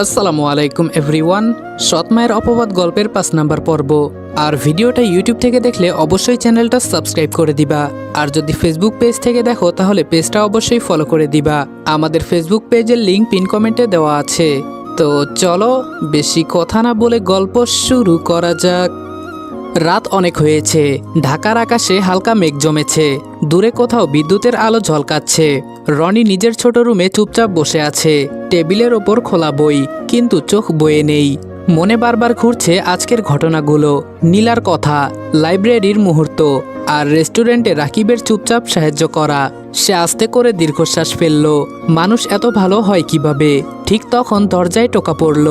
আসসালামু আলাইকুম এভরিওয়ান। সৎ মায়ের অপবাদ গল্পের 5 নাম্বার পর্ব। আর ভিডিওটা ইউটিউব থেকে দেখলে অবশ্যই চ্যানেলটা সাবস্ক্রাইব করে দিবা। আর যদি ফেসবুক পেজ থেকে দেখো তাহলে পেজটা অবশ্যই ফলো করে দিবা। আমাদের ফেসবুক পেজের লিংক পিন কমেন্টে দেওয়া আছে। তো চলো বেশি কথা না বলে গল্প শুরু করা যাক। রাত অনেক হয়েছে, ঢাকার আকাশে হালকা মেঘ জমেছে, দূরে কোথাও বিদ্যুতের আলো ঝলকাচ্ছে। রনি নিজের ছোট রুমে চুপচাপ বসে আছে, টেবিলের ওপর খোলা বই, কিন্তু চোখ বয়ে নেই। মনে বারবার ঘুরছে আজকের ঘটনাগুলো, নীলার কথা, লাইব্রেরির মুহূর্ত, আর রেস্টুরেন্টে রাকিবের চুপচাপ সাহায্য করা। সে আস্তে করে দীর্ঘশ্বাস ফেলল। মানুষ এত ভালো হয় কিভাবে? ঠিক তখন দরজায় টোকা পড়ল।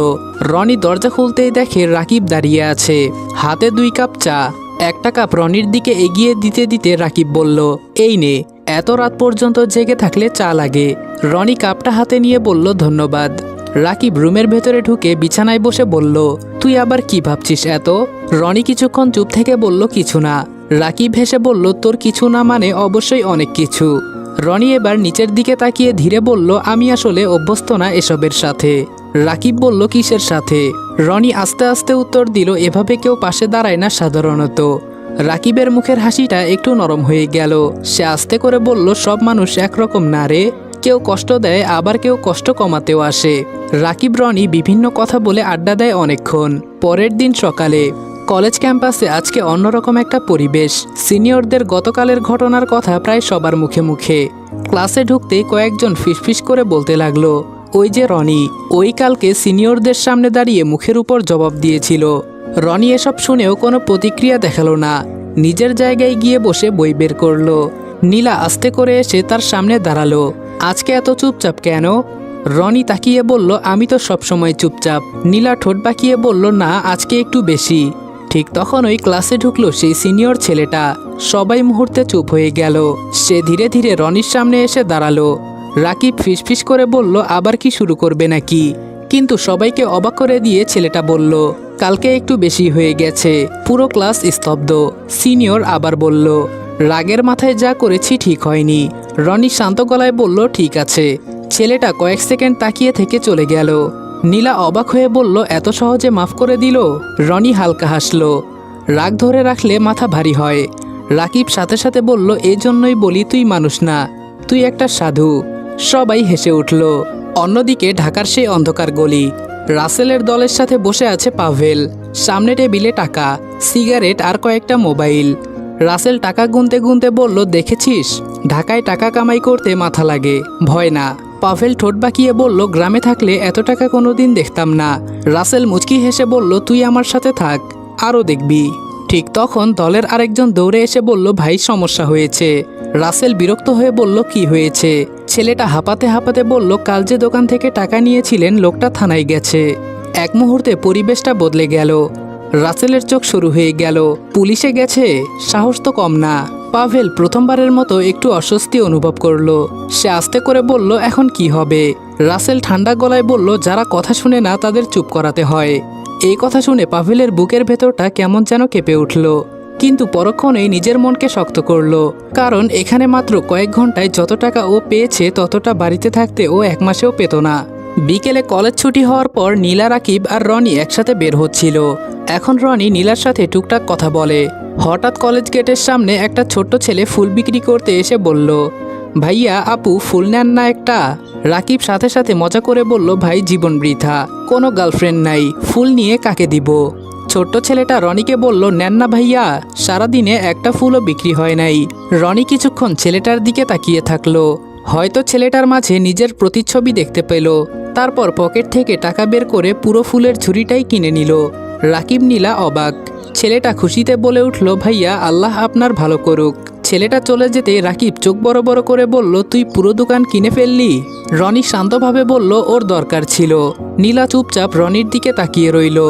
রনি দরজা খুলতেই দেখে রাকিব দাঁড়িয়ে আছে, হাতে 2 কাপ চা। একটা কাপ রনির দিকে এগিয়ে দিতে দিতে রাকিব বলল, এই নে, এত রাত পর্যন্ত জেগে থাকলে চা লাগে। রনি কাপটা হাতে নিয়ে বলল, ধন্যবাদ। রাকিব রুমের ভেতরে ঢুকে বিছানায় বসে বলল, তুই আবার কি ভাবছিস এত? রনি কিছুক্ষণ চুপ থেকে বলল, কিছু না। রাকিব হেসে বলল, তোর কিছু না মানে অবশ্যই অনেক কিছু। রনি এবার নিচের দিকে তাকিয়ে ধীরে বলল, আমি আসলে অভ্যস্ত না এসবের সাথে। রাকিব বলল, কিসের সাথে? রনি আস্তে আস্তে উত্তর দিল, এভাবে কেউ পাশে দাঁড়ায় না সাধারণত। রাকিবের মুখের হাসিটা একটু নরম হয়ে গেল। সে আস্তে করে বলল, সব মানুষ একরকম না রে, কেউ কষ্ট দেয়, আবার কেউ কষ্ট কমাতেও আসে। রাকিব রনি বিভিন্ন কথা বলে আড্ডা দেয় অনেকক্ষণ। পরের দিন সকালে কলেজ ক্যাম্পাসে আজকে অন্যরকম একটা পরিবেশ। সিনিয়রদের গতকালের ঘটনার কথা প্রায় সবার মুখে মুখে। ক্লাসে ঢুকতেই কয়েকজন ফিসফিস করে বলতে লাগলো, ওই যে রনি, ওই কালকে সিনিয়রদের সামনে দাঁড়িয়ে মুখের উপর জবাব দিয়েছিল। রনি এসব শুনেও কোনো প্রতিক্রিয়া দেখালো না, নিজের জায়গায় গিয়ে বসে বই বের করলো। নীলা আস্তে করে এসে তার সামনে দাঁড়ালো। আজকে এত চুপচাপ কেন? রনি তাকিয়ে বলল, আমি তো সবসময় চুপচাপ। নীলা ঠোঁট বাঁকিয়ে বলল, না, আজকে একটু বেশি। ঠিক তখন ওই ক্লাসে ঢুকলো সেই সিনিয়র ছেলেটা। সবাই মুহূর্তে চুপ হয়ে গেল। সে ধীরে ধীরে রনির সামনে এসে দাঁড়ালো। রাকিব ফিসফিস করে বলল, আবার কি শুরু করবে নাকি? কিন্তু সবাইকে অবাক করে দিয়ে ছেলেটা বলল, কালকে একটু বেশি হয়ে গেছে। পুরো ক্লাস স্তব্ধ। সিনিয়র আবার বলল, রাগের মাথায় যা করেছি ঠিক হয়নি। রনি শান্ত গলায় বলল, ঠিক আছে। ছেলেটা কয়েক সেকেন্ড তাকিয়ে থেকে চলে গেল। নীলা অবাক হয়ে বলল, এত সহজে মাফ করে দিল? রনি হালকা হাসল। রাগ ধরে রাখলে মাথা ভারী হয়। রাকিব সাথে সাথে বলল, এই জন্যই বলি তুই মানুষ না, তুই একটা সাধু। সবাই হেসে উঠল। অন্যদিকে ঢাকার সেই অন্ধকার গলি। রাসেলের দলের সাথে বসে আছে পাভেল। সামনে টেবিলে টাকা, সিগারেট আর কয়েকটা মোবাইল। রাসেল টাকা গুনতে গুনতে বলল, দেখেছিস, ঢাকায় টাকা কামাই করতে মাথা লাগে, ভয় না। পাভেল ঠোঁট বাঁকিয়ে বলল, গ্রামে থাকলে এত টাকা কোনোদিন দেখতাম না। রাসেল মুচকি হেসে বলল, তুই আমার সাথে থাক, আরও দেখবি। ঠিক তখন দলের আরেকজন দৌড়ে এসে বলল, ভাই সমস্যা হয়েছে। রাসেল বিরক্ত হয়ে বলল, কি হয়েছে? ছেলেটা হাঁপাতে হাঁপাতে বলল, কাল যে দোকান থেকে টাকা নিয়েছিলেন লোকটা থানায় গেছে। এক মুহূর্তে পরিবেশটা বদলে গেল। রাসেলের চোখ শুরু হয়ে গেল। পুলিশে গেছে? সাহস তো কম না। পাভেল প্রথমবারের মতো একটু অস্বস্তি অনুভব করলো। সে আস্তে করে বলল, এখন কি হবে? রাসেল ঠান্ডা গলায় বলল, যারা কথা শুনে না তাদের চুপ করাতে হয়। এই কথা শুনে পাভেলের বুকের ভেতরটা কেমন যেন কেঁপে উঠল। কিন্তু পরক্ষণেই নিজের মনকে শক্ত করল, কারণ এখানে মাত্র কয়েক ঘন্টায় যত টাকা ও পেয়েছে ততটা বাড়িতে থাকতে ও 1 মাসেও পেত না। বিকেলে কলেজ ছুটি হওয়ার পর নীলা, রাকিব আর রনি একসাথে বের হচ্ছিল। এখন রনি নীলার সাথে টুকটাক কথা বলে। হঠাৎ কলেজ গেটের সামনে একটা ছোট্ট ছেলে ফুল বিক্রি করতে এসে বলল, ভাইয়া, আপু ফুল নেন না একটা? রাকিব সাথে সাথে মজা করে বলল, ভাই জীবন বৃথা, কোনো গার্লফ্রেন্ড নাই, ফুল নিয়ে কাকে দিব? ছোট্ট ছেলেটা রনিকে বলল, নেন না ভাইয়া, সারাদিনে একটা ফুলও বিক্রি হয় নাই। রনি কিছুক্ষণ ছেলেটার দিকে তাকিয়ে থাকলো। হয়তো ছেলেটার মাঝে নিজের প্রতিচ্ছবি দেখতে পেল। তারপর পকেট থেকে টাকা বের করে পুরো ফুলের ঝুড়িটাই কিনে নিল। রাকিব, নীলা অবাক। ছেলেটা খুশিতে বলে উঠল, ভাইয়া, আল্লাহ আপনার ভালো করুক। ছেলেটা চলে যেতে রাকিব চোখ বড় বড় করে বলল, তুই পুরো দোকান কিনে ফেললি? রনি শান্তভাবে বলল, ওর দরকার ছিল। নীলা চুপচাপ রনির দিকে তাকিয়ে রইল।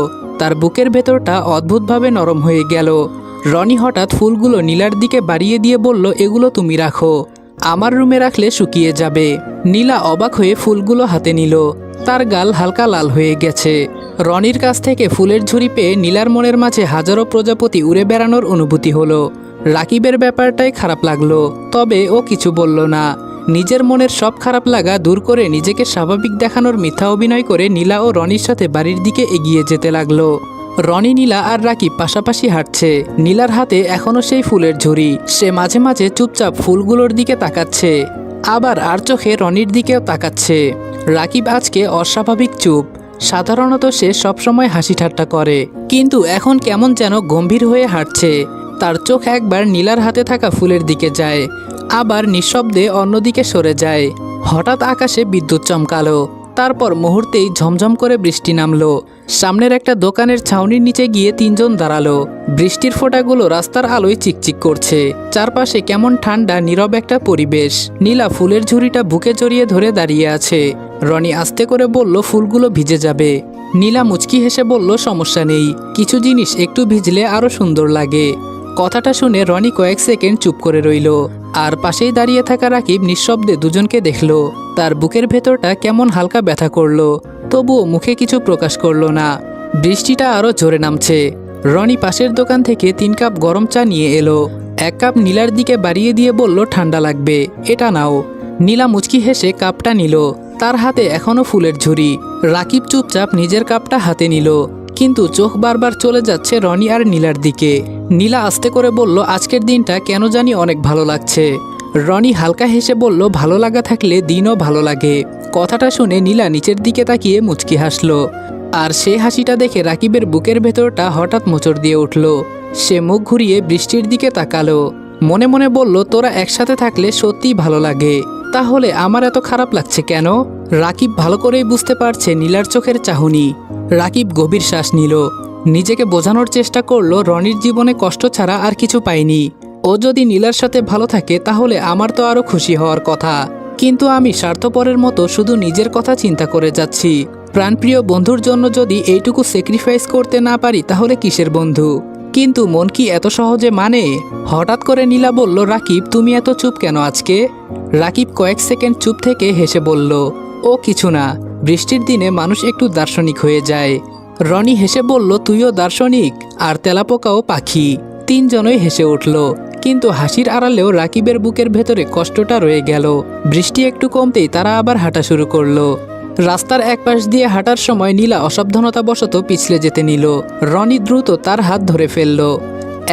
তার বুকের ভেতরটা অদ্ভুতভাবে নরম হয়ে গেল। রনি হঠাৎ ফুলগুলো নীলার দিকে বাড়িয়ে দিয়ে বলল, এগুলো তুমি রাখো, আমার রুমে রাখলে শুকিয়ে যাবে। নীলা অবাক হয়ে ফুলগুলো হাতে নিল। তার গাল হালকা লাল হয়ে গেছে। রনির কাছ থেকে ফুলের ঝুড়ি পেয়ে নীলার মনের মাঝে হাজারো প্রজাপতি উড়ে বেড়ানোর অনুভূতি হলো। রাকিবের ব্যাপারটাই খারাপ লাগলো, তবে ও কিছু বলল না। নিজের মনের সব খারাপ লাগা দূর করে নিজেকে স্বাভাবিক দেখানোর মিথ্যা অভিনয় করে নীলা ও রনির সাথে বাড়ির দিকে এগিয়ে যেতে লাগলো। রনি, নীলা আর রাকিব পাশাপাশি হাঁটছে। নীলার হাতে এখনও সেই ফুলের ঝুড়ি। সে মাঝে মাঝে চুপচাপ ফুলগুলোর দিকে তাকাচ্ছে, আবার আর চোখে রনির দিকেও তাকাচ্ছে। রাকিব আজকে অস্বাভাবিক চুপ। সাধারণত সে সবসময় হাসি ঠাট্টা করে, কিন্তু এখন কেমন যেন গম্ভীর হয়ে হাঁটছে। তার চোখ একবার নীলার হাতে থাকা ফুলের দিকে যায়, আবার নিঃশব্দে অন্যদিকে সরে যায়। হঠাৎ আকাশে বিদ্যুৎ চমকালো, তারপর মুহূর্তেই ঝমঝম করে বৃষ্টি নামলো। সামনের একটা দোকানের ছাউনির নিচে গিয়ে তিনজন দাঁড়ালো। বৃষ্টির ফোঁটাগুলো রাস্তার আলোয় চিকচিক করছে। চারপাশে কেমন ঠান্ডা নীরব একটা পরিবেশ। নীলা ফুলের ঝুড়িটা বুকে জড়িয়ে ধরে দাঁড়িয়ে আছে। রনি আস্তে করে বলল, ফুলগুলো ভিজে যাবে। নীলা মুচকি হেসে বলল, সমস্যা নেই, কিছু জিনিস একটু ভিজলে আরো সুন্দর লাগে। কথাটা শুনে রনি কয়েক সেকেন্ড চুপ করে রইল, আর পাশেই দাঁড়িয়ে থাকা রাকিব নিঃশব্দে দুজনকে দেখল। তার বুকের ভেতরটা কেমন হালকা ব্যথা করলো, তবুও মুখে কিছু প্রকাশ করলো না। বৃষ্টিটা আরো জোরে নামছে। রনি পাশের দোকান থেকে 3 কাপ গরম চা নিয়ে এলো। 1 কাপ নীলার দিকে বাড়িয়ে দিয়ে বলল, ঠান্ডা লাগবে, এটা নাও। নীলা মুচকি হেসে কাপটা নিল। তার হাতে এখনো ফুলের ঝুড়ি। রাকিব চুপচাপ নিজের কাপটা হাতে নিল, কিন্তু চোখ বারবার চলে যাচ্ছে রনি আর নীলার দিকে। নীলা আস্তে করে বলল, আজকের দিনটা কেন জানি অনেক ভালো লাগছে। রনি হালকা হেসে বলল, ভালো লাগা থাকলে দিনও ভালো লাগে। কথাটা শুনে নীলা নিচের দিকে তাকিয়ে মুচকি হাসলো, আর সে হাসিটা দেখে রাকিবের বুকের ভেতরটা হঠাৎ মোচড় দিয়ে উঠল। সে মুখ ঘুরিয়ে বৃষ্টির দিকে তাকালো। মনে মনে বলল, তোরা একসাথে থাকলে সত্যিই ভালো লাগে, তাহলে আমার এত খারাপ লাগছে কেন? রাকিব ভালো করেই বুঝতে পারছে নীলার চোখের চাহনি। রাকিব গভীর শ্বাস নিল। নিজেকে বোঝানোর চেষ্টা করলো, রনির জীবনে কষ্ট ছাড়া আর কিছু পায়নি। ও যদি নীলার সাথে ভালো থাকে তাহলে আমার তো আরো খুশি হওয়ার কথা, কিন্তু আমি স্বার্থপরের মতো শুধু নিজের কথা চিন্তা করে যাচ্ছি। প্রাণপ্রিয় বন্ধুর জন্য যদি এইটুকু স্যাক্রিফাইস করতে না পারি তাহলে কিসের বন্ধু? কিন্তু মন কি এত সহজে মানে? হঠাৎ করে নীলা বলল, রাকিব তুমি এত চুপ কেন আজকে? রাকিব কয়েক সেকেন্ড চুপ থেকে হেসে বলল, ও কিছু না, বৃষ্টির দিনে মানুষ একটু দার্শনিক হয়ে যায়। রনি হেসে বলল, তুইও দার্শনিক, আর তেলাপোকাও পাখি। তিনজনই হেসে উঠল, কিন্তু হাসির আড়ালেও রাকিবের বুকের ভেতরে কষ্টটা রয়ে গেল। বৃষ্টি একটু কমতেই তারা আবার হাঁটা শুরু করলো। রাস্তার এক পাশ দিয়ে হাঁটার সময় নীলা অসাবধানতাবশত পিছলে যেতে নিল। রনি দ্রুত তার হাত ধরে ফেলল।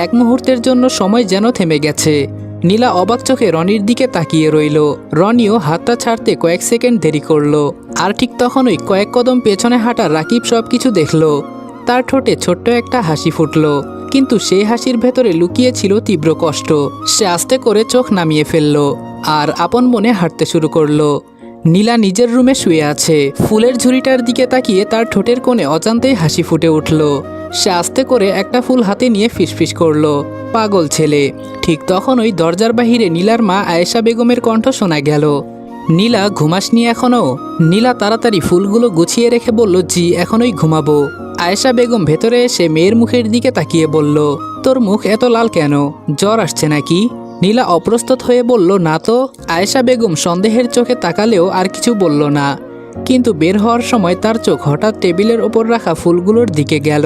এক মুহূর্তের জন্য সময় যেন থেমে গেছে। নীলা অবাক চোখে রনির দিকে তাকিয়ে রইল। রনিও হাতটা ছাড়তে কয়েক সেকেন্ড দেরি করলো। আর ঠিক তখনই কয়েক কদম পেছনে হাঁটা রাকিব সবকিছু দেখল। তার ঠোঁটে ছোট্ট একটা হাসি ফুটল, কিন্তু সেই হাসির ভেতরে লুকিয়ে ছিল তীব্র কষ্ট। সে আস্তে করে চোখ নামিয়ে ফেলল আর আপন মনে হাঁটতে শুরু করলো। নীলা নিজের রুমে শুয়ে আছে। ফুলের ঝুড়িটার দিকে তাকিয়ে তার ঠোঁটের কোণে অজান্তেই হাসি ফুটে উঠল। সে আস্তে করে একটা ফুল হাতে নিয়ে ফিসফিস করলো, পাগল ছেলে। ঠিক তখনই দরজার বাহিরে নীলার মা আয়েশা বেগমের কণ্ঠ শোনা গেল। নীলা, ঘুমাসনি এখনো? নীলা তাড়াতাড়ি ফুলগুলো গুছিয়ে রেখে বলল, জি, এখনোই ঘুমাবো। আয়েশা বেগম ভেতরে এসে মেয়ের মুখের দিকে তাকিয়ে বলল, তোর মুখ এত লাল কেন? জ্বর আসছে নাকি? নীলা অপ্রস্তুত হয়ে বলল, না তো। আয়েশা বেগম সন্দেহের চোখে তাকালেও আর কিছু বলল না, কিন্তু বের হওয়ার সময় তার চোখ হঠাৎ টেবিলের ওপর রাখা ফুলগুলোর দিকে গেল।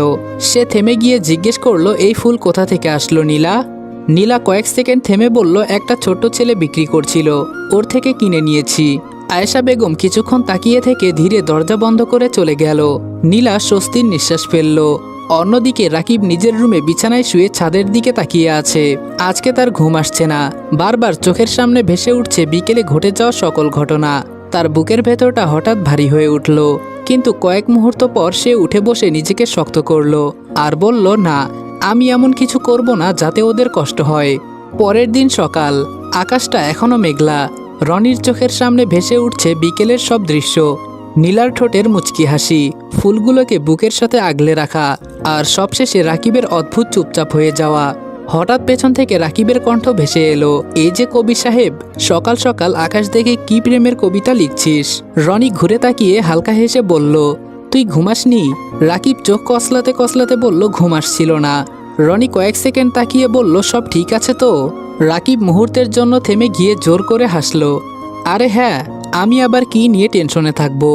সে থেমে গিয়ে জিজ্ঞেস করলো, এই ফুল কোথা থেকে আসলো নীলা? নীলা কয়েক সেকেন্ড থেমে বলল, একটা ছোট্ট ছেলে বিক্রি করছিল, ওর থেকে কিনে নিয়েছি। আয়েশা বেগম কিছুক্ষণ তাকিয়ে থেকে ধীরে দরজা বন্ধ করে চলে গেল। নীলা স্বস্তির নিঃশ্বাস ফেলল। অন্যদিকে রাকিব নিজের রুমে বিছানায় শুয়ে ছাদের দিকে তাকিয়ে আছে। আজকে তার ঘুম আসছে না। বারবার চোখের সামনে ভেসে উঠছে বিকেলে ঘটে যাওয়া সকল ঘটনা। তার বুকের ভেতরটা হঠাৎ ভারী হয়ে উঠল, কিন্তু কয়েক মুহূর্ত পর সে উঠে বসে নিজেকে শক্ত করল আর বলল, না, আমি এমন কিছু করব না যাতে ওদের কষ্ট হয়। পরের দিন সকাল। আকাশটা এখনো মেঘলা। রনির চোখের সামনে ভেসে উঠছে বিকেলের সব দৃশ্য। নীলার ঠোঁটের মুচকি হাসি, ফুলগুলোকে বুকের সাথে আগলে রাখা, আর সবশেষে রাকিবের অদ্ভুত চুপচাপ হয়ে যাওয়া। হঠাৎ পেছন থেকে রাকিবের কণ্ঠ ভেসে এলো, এই যে কবি সাহেব, সকাল সকাল আকাশ দেখে কি প্রেমের কবিতা লিখছিস? রনি ঘুরে তাকিয়ে হালকা হেসে বলল, তুই ঘুমাসনি? রাকিব চোখ কসলাতে কসলাতে বলল, ঘুম আসছিল না। রনি কয়েক সেকেন্ড তাকিয়ে বলল, সব ঠিক আছে তো? রাকিব মুহূর্তের জন্য থেমে গিয়ে জোর করে হাসলো, আরে হ্যাঁ, আমি আবার কি নিয়ে টেনশনে থাকবো?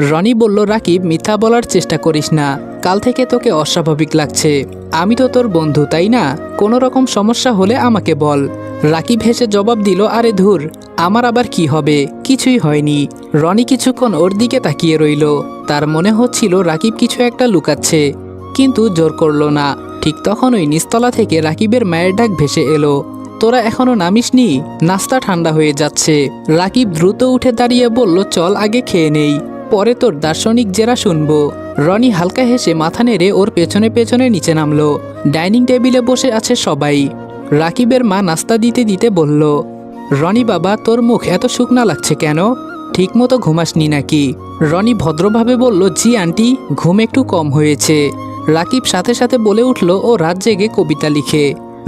রনি বলল, রাকিব, মিথ্যা বলার চেষ্টা করিস না। কাল থেকে তোকে অস্বাভাবিক লাগছে। আমি তো তোর বন্ধু, তাই না? কোনো রকম সমস্যা হলে আমাকে বল। রাকিব হেসে জবাব দিল, আরে ধুর, আমার আবার কি হবে, কিছুই হয়নি। রনি কিছুক্ষণ ওর দিকে তাকিয়ে রইল। তার মনে হচ্ছিল রাকিব কিছু একটা লুকাচ্ছে, কিন্তু জোর করলো না। ঠিক তখনই নিচতলা থেকে রাকিবের মায়ের ডাক ভেসে এলো, তোরা এখনো নামিসনি, নাস্তা ঠান্ডা হয়ে যাচ্ছে। রাকিব দ্রুত উঠে দাঁড়িয়ে বলল, চল আগে খেয়ে নেই, পরে তোর দার্শনিক জেরা শুনবো। রনি হালকা হেসে মাথা নেড়ে ওর পেছনে পেছনে নিচে নামলো। ডাইনিং টেবিলে বসে আছে সবাই। রাকিবের মা নাস্তা দিতে দিতে বলল, রনি বাবা, তোর মুখ এত শুকনা লাগছে কেন? ঠিকমতো ঘুমাসনি নাকি? রনি ভদ্রভাবে বলল, জি আন্টি, ঘুম একটু কম হয়েছে। রাকিব সাথে সাথে বলে উঠল, ও রাত জেগে কবিতা লিখে।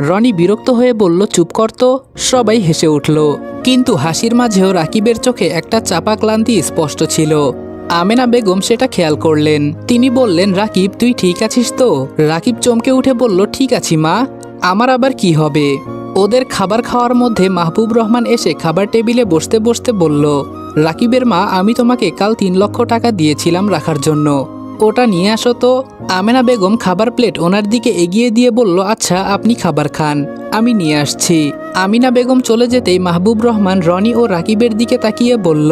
রনি বিরক্ত হয়ে বলল, চুপ কর তো। সবাই হেসে উঠল, কিন্তু হাসির মাঝেও রাকিবের চোখে একটা চাপা ক্লান্তি স্পষ্ট ছিল। আমেনা বেগম সেটা খেয়াল করলেন। তিনি বললেন, রাকিব, তুই ঠিক আছিস তো? রাকিব চমকে উঠে বলল, ঠিক আছি মা, আমার আবার কি হবে? ওদের খাবার খাওয়ার মধ্যে মাহবুব রহমান এসে খাবার টেবিলে বসতে বসতে বলল, রাকিবের মা, আমি তোমাকে কাল 3 লক্ষ টাকা দিয়েছিলাম রাখার জন্য, ওটা নিয়ে আসো তো। আমেনা বেগম খাবার প্লেট ওনার দিকে এগিয়ে দিয়ে বলল, আচ্ছা আপনি খাবার খান, আমি নিয়ে আসছি। আমিনা বেগম চলে যেতেই মাহবুব রহমান রনি ও রাকিবের দিকে তাকিয়ে বলল,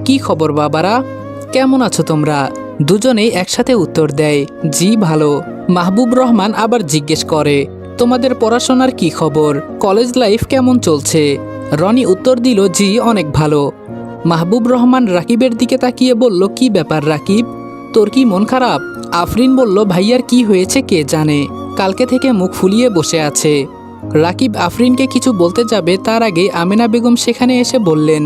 কি খবর বাবারা, কেমন আছো তোমরা? দুজনেই একসাথে উত্তর দেয়, জি ভালো। মাহবুব রহমান আবার জিজ্ঞেস করে, তোমাদের পড়াশোনার কি খবর, কলেজ লাইফ কেমন চলছে? রনি উত্তর দিল, জি অনেক ভালো। মাহবুব রহমান রাকিবের দিকে তাকিয়ে বলল, কি ব্যাপার রাকিব, তোর কি মন খারাপ? আফরিন বলল, ভাইয়ার কি হয়েছে কে জানে, কালকে থেকে মুখ ফুলিয়ে বসে আছে। রাকিব আফরিনকে কিছু বলতে যাবে, তার আগে আমেনা বেগম সেখানে এসে বললেন,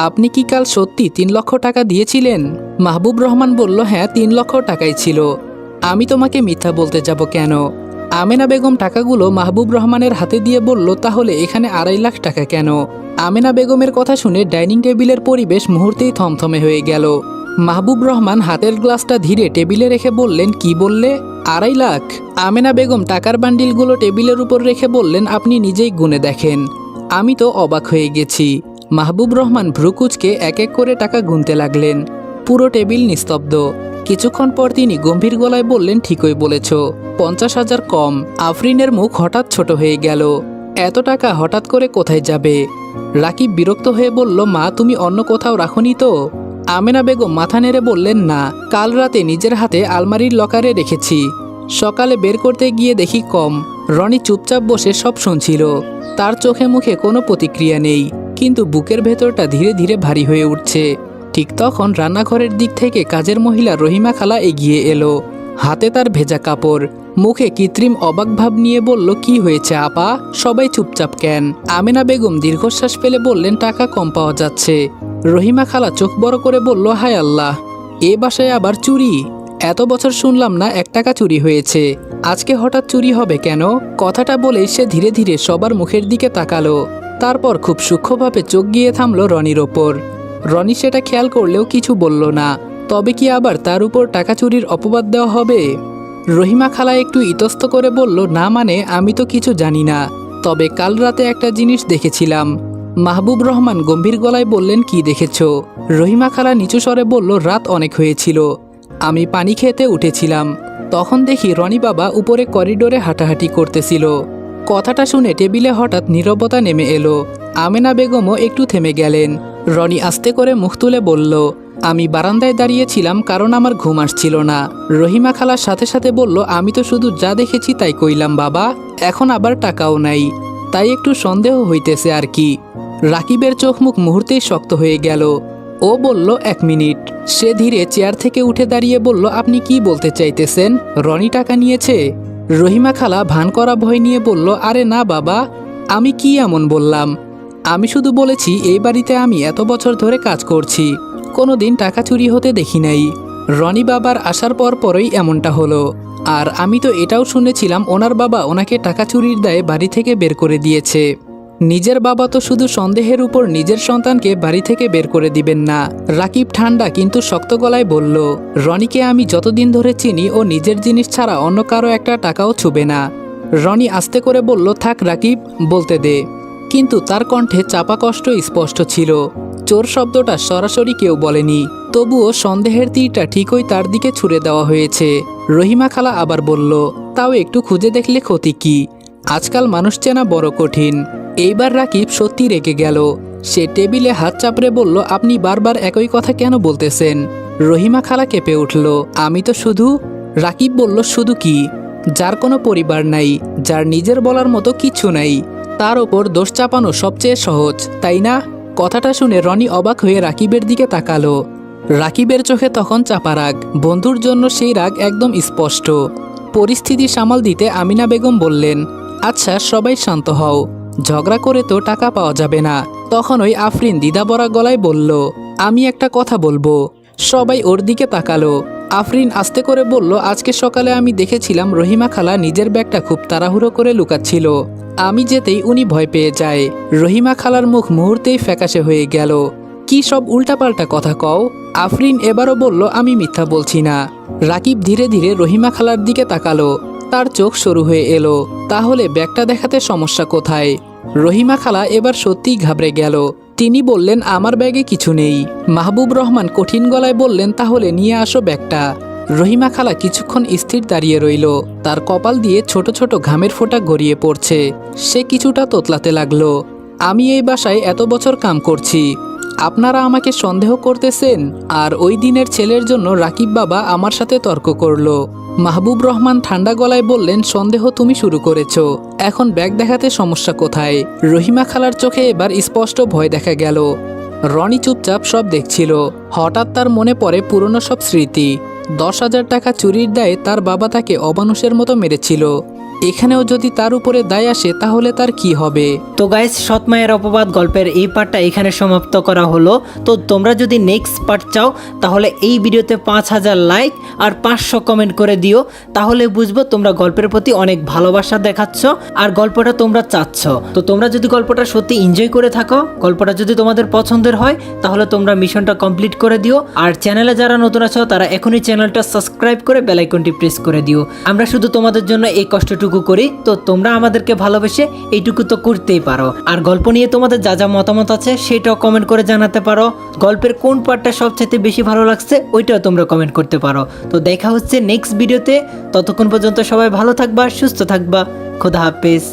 আপনি কি কাল সত্যি 3 লক্ষ টাকা দিয়েছিলেন? মাহবুব রহমান বলল, হ্যাঁ 3 লক্ষ টাকাই ছিল, আমি তোমাকে মিথ্যা বলতে যাব কেন? আমেনা বেগম টাকাগুলো মাহবুব রহমানের হাতে দিয়ে বলল, তাহলে এখানে 2.5 লাখ টাকা কেন? আমেনা বেগমের কথা শুনে ডাইনিং টেবিলের পরিবেশ মুহূর্তেই থমথমে হয়ে গেল। মাহবুব রহমান হাতের গ্লাসটা ধীরে টেবিলে রেখে বললেন, কি বললে, 2.5 লাখ? আমেনা বেগম টাকার বান্ডিলগুলো টেবিলের উপর রেখে বললেন, আপনি নিজেই গুনে দেখেন। আমি তো অবাক হয়ে গেছি। মাহবুব রহমান ভ্রুকুচকে এক এক করে টাকা গুনতে লাগলেন। পুরো টেবিল নিস্তব্ধ। কিছুক্ষণ পর তিনি গম্ভীর গলায় বললেন, ঠিকই বলেছ, 50,000 কম। আফরিনের মুখ হঠাৎ ছোট হয়ে গেল। এত টাকা হঠাৎ করে কোথায় যাবে? রাকিব বিরক্ত হয়ে বলল, মা তুমি অন্য কোথাও রাখনি তো? আমেনা বেগম মাথা নেড়ে বললেন, না, কাল রাতে নিজের হাতে আলমারির লকারে রেখেছি, সকালে বের করতে গিয়ে দেখি কম। রনি চুপচাপ বসে সব শুনছিল। তার চোখে মুখে কোনো প্রতিক্রিয়া নেই, কিন্তু বুকের ভেতরটা ধীরে ধীরে ভারী হয়ে উঠছে। ঠিক তখন রান্নাঘরের দিক থেকে কাজের মহিলা রহিমা খালা এগিয়ে এলো। হাতে তার ভেজা কাপড়, মুখে কৃত্রিম অবাক ভাব নিয়ে বলল, কি হয়েছে আপা, সবাই চুপচাপ কেন? আমেনা বেগম দীর্ঘশ্বাস ফেলে বললেন, টাকা কম পাওয়া যাচ্ছে। রহিমা খালা চোখ বড় করে বলল, হায় আল্লাহ, এ বাসায় আবার চুরি? এত বছর শুনলাম না 1 টাকা চুরি হয়েছে, আজকে হঠাৎ চুরি হবে কেন? কথাটা বলেই সে ধীরে ধীরে সবার মুখের দিকে তাকালো। তারপর খুব সূক্ষ্মভাবে চোখ গিয়ে থামলো রনির ওপর। রনি সেটা খেয়াল করলেও কিছু বলল না। তবে কি আবার তার উপর টাকা চুরির অপবাদ দেওয়া হবে? রহিমা খালা একটু ইতস্ত করে বলল, না মানে আমি তো কিছু জানি না, তবে কাল রাতে একটা জিনিস দেখেছিলাম। মাহবুব রহমান গম্ভীর গলায় বললেন, কি দেখেছ? রহিমা খালা নিচু স্বরে বলল, রাত অনেক হয়েছিল, আমি পানি খেতে উঠেছিলাম, তখন দেখি রনি বাবা উপরে করিডোরে হাঁটাহাঁটি করতেছিল। কথাটা শুনে টেবিলে হঠাৎ নীরবতা নেমে এলো। আমেনা বেগমও একটু থেমে গেলেন। রনি আস্তে করে মুখ তুলে বলল, আমি বারান্দায় দাঁড়িয়েছিলাম কারণ আমার ঘুম আসছিল না। রহিমা খালার সাথে সাথে বলল, আমি তো শুধু যা দেখেছি তাই কইলাম বাবা, এখন আবার টাকাও নাই, তাই একটু সন্দেহ হইতেছে আর কি। রাকিবের চোখ মুখ মুহূর্তেই শক্ত হয়ে গেল। ও বলল, 1 মিনিট। সে ধীরে চেয়ার থেকে উঠে দাঁড়িয়ে বলল, আপনি কি বলতে চাইতেছেন, রনি টাকা নিয়েছে? রহিমা খালা ভান করা ভয় নিয়ে বলল, আরে না বাবা, আমি কি এমন বললাম? আমি শুধু বলেছি এই বাড়িতে আমি এত বছর ধরে কাজ করছি, কোনোদিন টাকা চুরি হতে দেখি নাই। রনি বাবার আসার পরই এমনটা হলো। আর আমি তো এটাও শুনেছিলাম ওনার বাবা ওনাকে টাকা চুরির দায়ে বাড়ি থেকে বের করে দিয়েছে। নিজের বাবা তো শুধু সন্দেহের উপর নিজের সন্তানকে বাড়ি থেকে বের করে দিবেন না। রাকিব ঠান্ডা কিন্তু শক্ত গলায় বলল, রনিকে আমি যতদিন ধরে চিনি ও নিজের জিনিস ছাড়া অন্য কারো একটা টাকাও ছুবে না। রনি আস্তে করে বলল, থাক রাকিব, বলতে দে। কিন্তু তার কণ্ঠে চাপা কষ্ট স্পষ্ট ছিল। চোর শব্দটা সরাসরি কেউ বলেনি, তবুও সন্দেহের তীরটা ঠিকই তার দিকে ছুড়ে দেওয়া হয়েছে। রহিমা খালা আবার বলল, তাও একটু খুঁজে দেখলে ক্ষতি কি, আজকাল মানুষ চেনা বড় কঠিন। এইবার রাকিব সত্যি রেগে গেল। সে টেবিলে হাত চাপড়ে বলল, আপনি বারবার একই কথা কেন বলতেছেন? রহিমা খালা কেঁপে উঠল, আমি তো শুধু। রাকিব বলল, শুধু কি? যার কোনো পরিবার নাই, যার নিজের বলার মতো কিছু নাই, তার ওপর দোষ চাপানো সবচেয়ে সহজ, তাই না? কথাটা শুনে রনি অবাক হয়ে রাকিবের দিকে তাকালো। রাকিবের চোখে তখন চাপা রাগ, বন্ধুর জন্য সেই রাগ একদম স্পষ্ট। পরিস্থিতি সামাল দিতে আমিনা বেগম বললেন, আচ্ছা সবাই শান্ত হও, ঝগড়া করে তো টাকা পাওয়া যাবে না। তখন ওই আফরিন দ্বিধাভরা গলায় বলল, আমি একটা কথা বলবো। সবাই ওর দিকে তাকালো। আফরিন আস্তে করে বলল, আজকে সকালে আমি দেখেছিলাম রহিমা খালা নিজের ব্যাগটা খুব তাড়াহুড়ো করে লুকাচ্ছিল। আমি যেতেই উনি ভয় পেয়ে যায়। রহিমা খালার মুখ মুহূর্তেই ফ্যাকাশে হয়ে গেল। কি সব উল্টাপাল্টা কথা কও? আফরিন এবারও বলল, আমি মিথ্যা বলছি না। রাকিব ধীরে ধীরে রহিমা খালার দিকে তাকালো। তার চোখ সরু হয়ে এলো। তাহলে ব্যাগটা দেখাতে সমস্যা কোথায়? রহিমা খালা এবার সত্যিই ঘাবড়ে গেল। তিনি বললেন, আমার ব্যাগে কিছু নেই। মাহবুব রহমান কঠিন গলায় বললেন, তাহলে নিয়ে আসো ব্যাগটা। রহিমা খালা কিছুক্ষণ স্থির দাঁড়িয়ে রইল। তার কপাল দিয়ে ছোট ছোট ঘামের ফোঁটা গড়িয়ে পড়ছে। সে কিছুটা তোতলাতে লাগলো। আমি এই বাসায় এত বছর কাম করছি, আপনারা আমাকে সন্দেহ করতেছেন? আর ওই দিনের ছেলের জন্য রাকিব বাবা আমার সাথে তর্ক করলো। মাহবুব রহমান ঠান্ডা গলায় বললেন, সন্দেহ তুমি শুরু করেছো, এখন ব্যাগ দেখাতে সমস্যা কোথায়? রহিমা খালার চোখে এবার স্পষ্ট ভয় দেখা গেল। রনি চুপচাপ সব দেখছিল। হঠাৎ তার মনে পড়ে পুরনো সব স্মৃতি। 10,000 টাকা চুরির দায়ে তার বাবা তাকে অমানুষের মতো মেরেছিল। এখানেও যদি তার উপরে দায় আসে তাহলে তার কি হবে? তো গাইস, সৎ মায়ের অপবাদ গল্পের এই পার্টটা এখানে সমাপ্ত করা হলো। তো তোমরা যদি নেক্সট পার্ট চাও তাহলে এই ভিডিওতে 5,000 লাইক আর 500 কমেন্ট করে দিও। তাহলে বুঝবো তোমরা গল্পের প্রতি অনেক ভালোবাসা দেখাচ্ছ আর গল্পটা তোমরা চাচ্ছ। তো তোমরা যদি গল্পটা সত্যি এনজয় করে থাকো, গল্পটা যদি তোমাদের পছন্দের হয়, তাহলে তোমরা মিশনটা কমপ্লিট করে দিও। আর চ্যানেলে যারা নতুন আছো তারা এখনই চ্যানেলটা সাবস্ক্রাইব করে বেল আইকনটি প্রেস করে দিও। আমরা শুধু তোমাদের জন্য এই কষ্টটুকু করি, তো তোমরা আমাদেরকে ভালোবেসে এইটুকু তো করতেই পারো। আর গল্প নিয়ে তোমাদের যা যা মতামত আছে সেটাও কমেন্ট করে জানাতে পারো। গল্পের কোন পার্টটা সবচেয়ে বেশি ভালো লাগছে ওইটাও তোমরা কমেন্ট করতে পারো। তো দেখা হচ্ছে নেক্সট ভিডিওতে। ততক্ষণ পর্যন্ত সবাই ভালো থাকবা, সুস্থ থাকবা। খোদা হাফেজ।